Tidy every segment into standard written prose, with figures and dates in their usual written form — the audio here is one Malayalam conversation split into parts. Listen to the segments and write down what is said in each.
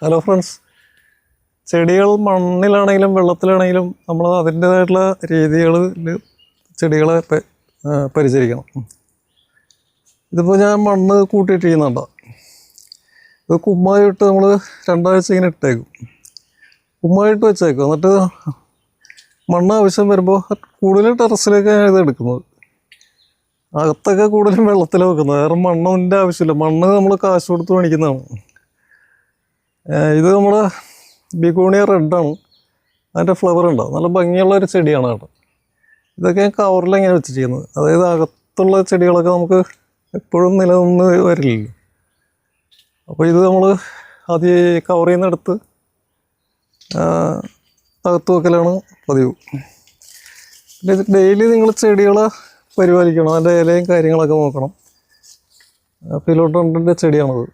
ഹലോ ഫ്രണ്ട്സ്, ചെടികൾ മണ്ണിലാണെങ്കിലും വെള്ളത്തിലാണെങ്കിലും നമ്മൾ അതിൻ്റേതായിട്ടുള്ള രീതികളിൽ ചെടികളെ പരിചരിക്കണം. ഇതിപ്പോൾ ഞാൻ മണ്ണ് കൂട്ടിയിട്ടിരിക്കുന്നുണ്ടോ, ഇത് കുമ്മായിട്ട് നമ്മൾ 2 ആഴ്ച ഇങ്ങനെ ഇട്ടേക്കും, കുമ്മായിട്ട് വെച്ചേക്കും. എന്നിട്ട് മണ്ണ് ആവശ്യം വരുമ്പോൾ കൂടുതൽ ടെറസിലേക്കാണ് ഇത് എടുക്കുന്നത്. അകത്തൊക്കെ കൂടുതലും വെള്ളത്തിൽ വെക്കുന്നത്, വേറെ മണ്ണിൻ്റെ ആവശ്യമില്ല. മണ്ണ് നമ്മൾ കാശ് കൊടുത്ത് മേടിക്കുന്നതാണ്. ഇത് നമ്മൾ ബിഗോണിയ റെഡാണ്, അതിൻ്റെ ഫ്ലവർ ഉണ്ടാവും, നല്ല ഭംഗിയുള്ളൊരു ചെടിയാണ് കേട്ടോ. ഇതൊക്കെ കവറിലെങ്ങനെ വെച്ചിരിക്കുന്നത്, അതായത് അകത്തുള്ള ചെടികളൊക്കെ നമുക്ക് എപ്പോഴും നിലനിന്ന് വരില്ലല്ലോ. അപ്പോൾ ഇത് നമ്മൾ ആദ്യം കവറിൽ നിന്ന് എടുത്ത് അകത്ത് വെക്കലാണ് പതിവ്. പിന്നെ ഡെയിലി നിങ്ങൾ ചെടികളെ പരിപാലിക്കണം, അതിൻ്റെ ഇലയും കാര്യങ്ങളൊക്കെ നോക്കണം. ഫിലോഡൻഡ്രൻ്റെ ചെടിയാണത്,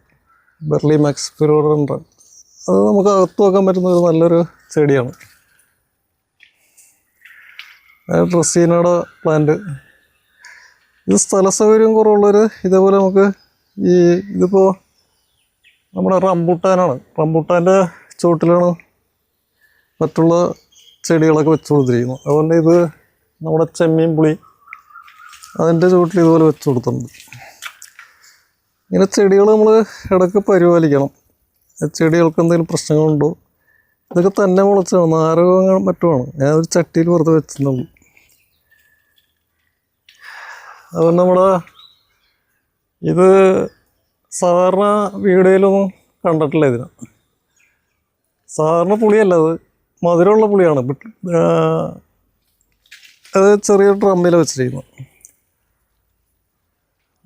ബെർലി മാക്സ് ഫിലോഡൻഡ്രൻ. അത് നമുക്ക് അകത്ത് വെക്കാൻ പറ്റുന്ന ഒരു നല്ലൊരു ചെടിയാണ്. ഡ്രസ്സീനയുടെ പ്ലാന്റ്, ഇത് സ്ഥല സൗകര്യം കുറവുള്ളൊരു. ഇതേപോലെ നമുക്ക് ഇതിപ്പോൾ നമ്മുടെ റംബൂട്ടാനാണ്, റംബൂട്ടാൻ്റെ ചുവട്ടിലാണ് മറ്റുള്ള ചെടികളൊക്കെ വെച്ച് കൊടുത്തിരിക്കുന്നത്. അതുകൊണ്ട് ഇത് നമ്മുടെ ചെമ്മീൻ പുളി, അതിൻ്റെ ചുവട്ടിൽ ഇതുപോലെ വെച്ച് കൊടുത്തിട്ടുണ്ട്. ഇങ്ങനെ ചെടികൾ നമ്മൾ ഇടയ്ക്ക് പരിപാലിക്കണം. ചെടികൾക്ക് എന്തെങ്കിലും പ്രശ്നങ്ങളുണ്ടോ, ഇതൊക്കെ തന്നെ മുളച്ചാണ്, നാരകങ്ങൾ മറ്റുമാണ്. ഞാൻ ഒരു ചട്ടിയിൽ വെറുതെ വെച്ചിട്ടുള്ളൂ. അതുകൊണ്ട് നമ്മുടെ ഇത് സാധാരണ വീഡിയോയിലൊന്നും കണ്ടിട്ടില്ല. ഇതിന് സാധാരണ പുളിയല്ല, അത് മധുരമുള്ള പുളിയാണ്. അത് ചെറിയ ഡ്രമ്മിൽ വെച്ചിരിക്കുന്നത്.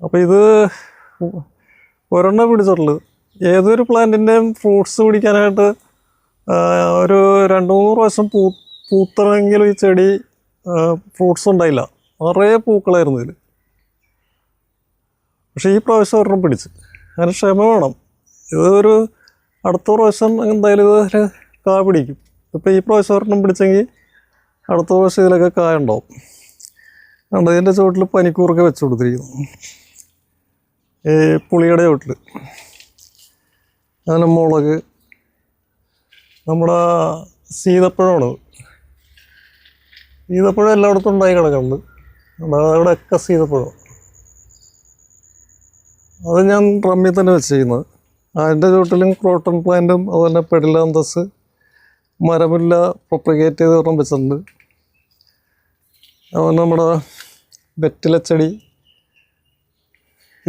അപ്പോൾ ഇത് ഒരെണ്ണം പിടിച്ചിട്ടുള്ളൂ. ഏതൊരു പ്ലാന്റിൻ്റെയും ഫ്രൂട്ട്സ് പിടിക്കാനായിട്ട് ഒരു 2-3 പ്രാവശ്യം പൂത്തണമെങ്കിലും ഈ ചെടി ഫ്രൂട്ട്സ് ഉണ്ടായില്ല, നിറയെ പൂക്കളായിരുന്നു ഇതിൽ. പക്ഷേ ഈ പ്രാവശ്യം ഒരെണ്ണം പിടിച്ച്. അതിന് ക്ഷമ വേണം. ഇതൊരു അടുത്ത പ്രാവശ്യം എന്തായാലും ഇത് കാ പിടിക്കും. ഇപ്പോൾ ഈ പ്രാവശ്യം ഒരെണ്ണം പിടിച്ചെങ്കിൽ അടുത്ത പ്രാവശ്യം ഇതിലൊക്കെ കായ ഉണ്ടാവും. കണ്ടോ, ഇതിൻ്റെ ചുവട്ടിൽ പനിക്കൂറൊക്കെ വെച്ച് കൊടുത്തിരിക്കുന്നു, ഈ പുളിയുടെ ചുവട്ടിൽ. അങ്ങനെ മുളക്, നമ്മുടെ സീതപ്പഴമാണ്. സീതപ്പഴം എല്ലായിടത്തും ഉണ്ടായി കിടക്കുന്നുണ്ട്. അവിടെയൊക്കെ സീതപ്പഴം. അത് ഞാൻ ഡ്രമ്മിൽ തന്നെ വെച്ചിരിക്കുന്നത്. അതിൻ്റെ ചുവട്ടിലും ക്രോട്ടൺ പ്ലാന്റും അതുപോലെ പെഡിലാന്തസ്, മരമുല്ല പ്രൊപ്പഗേറ്റ് ചെയ്ത് ഒരെണ്ണം വെച്ചിട്ടുണ്ട്. അതുപോലെ നമ്മുടെ വെറ്റിലച്ചെടി,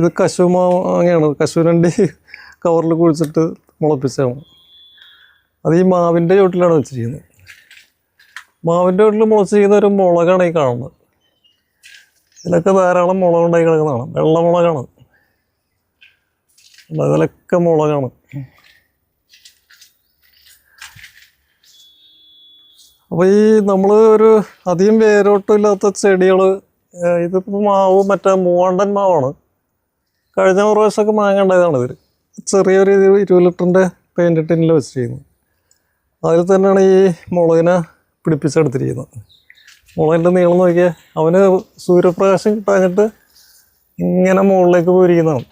ഇത് കശുമാങ്ങയാണ്, കശുവണ്ടി കവറിൽ കുഴിച്ചിട്ട് മുളപ്പിച്ചാണ്. അത് ഈ മാവിൻ്റെ ചുവട്ടിലാണ് വെച്ചിരിക്കുന്നത്. മാവിൻ്റെ ചുവട്ടിൽ മുളച്ചിരിക്കുന്ന ഒരു മുളകാണ് ഈ കാണുന്നത്. ഇതിലൊക്കെ ധാരാളം മുളകുണ്ടായി കിടക്കുന്നതാണ്, വെള്ളമുളകാണ്. ഇതിലൊക്കെ മുളകാണ്. അപ്പോൾ ഈ നമ്മൾ ഒരു അധികം വേരോട്ടമില്ലാത്ത ചെടികൾ, ഇതിപ്പോൾ മാവ് മറ്റേ മൂവാണ്ടൻ മാവാണ്. കഴിഞ്ഞ പ്രാവശ്യമൊക്കെ മാങ്ങ ഉണ്ടായതാണ്. ഇതിൽ ചെറിയൊരു 20 ലിറ്ററിൻ്റെ പെയിൻറ്റ് ടിന്നിൽ വെച്ചിരിക്കുന്നത്. അതിൽ തന്നെയാണ് ഈ മുളകിനെ പിടിപ്പിച്ചെടുത്തിരിക്കുന്നത്. മുളകിൻ്റെ നീളം നോക്കിയാൽ അവന് സൂര്യപ്രകാശം കിട്ടാഞ്ഞിട്ട് ഇങ്ങനെ മുകളിലേക്ക് പോയിരിക്കുന്നതാണ്.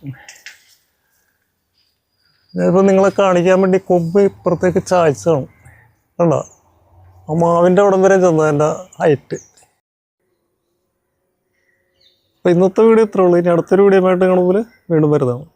ഞാനിപ്പോൾ നിങ്ങളെ കാണിക്കാൻ വേണ്ടി കൊമ്പ് ഇപ്പുറത്തേക്ക് ചായ്ച്ചതാണ്. കണ്ടോ, ആ മാവിൻ്റെ അവിടം വരെ ചെന്നത് എൻ്റെ ഹൈറ്റ്. അപ്പോൾ ഇന്നത്തെ വീഡിയോ ഇത്രേ ഉള്ളൂ. ഇനി അടുത്തൊരു വീഡിയോ ആയിട്ട് നിങ്ങൾ വീണ്ടും വരുന്നതാണ്.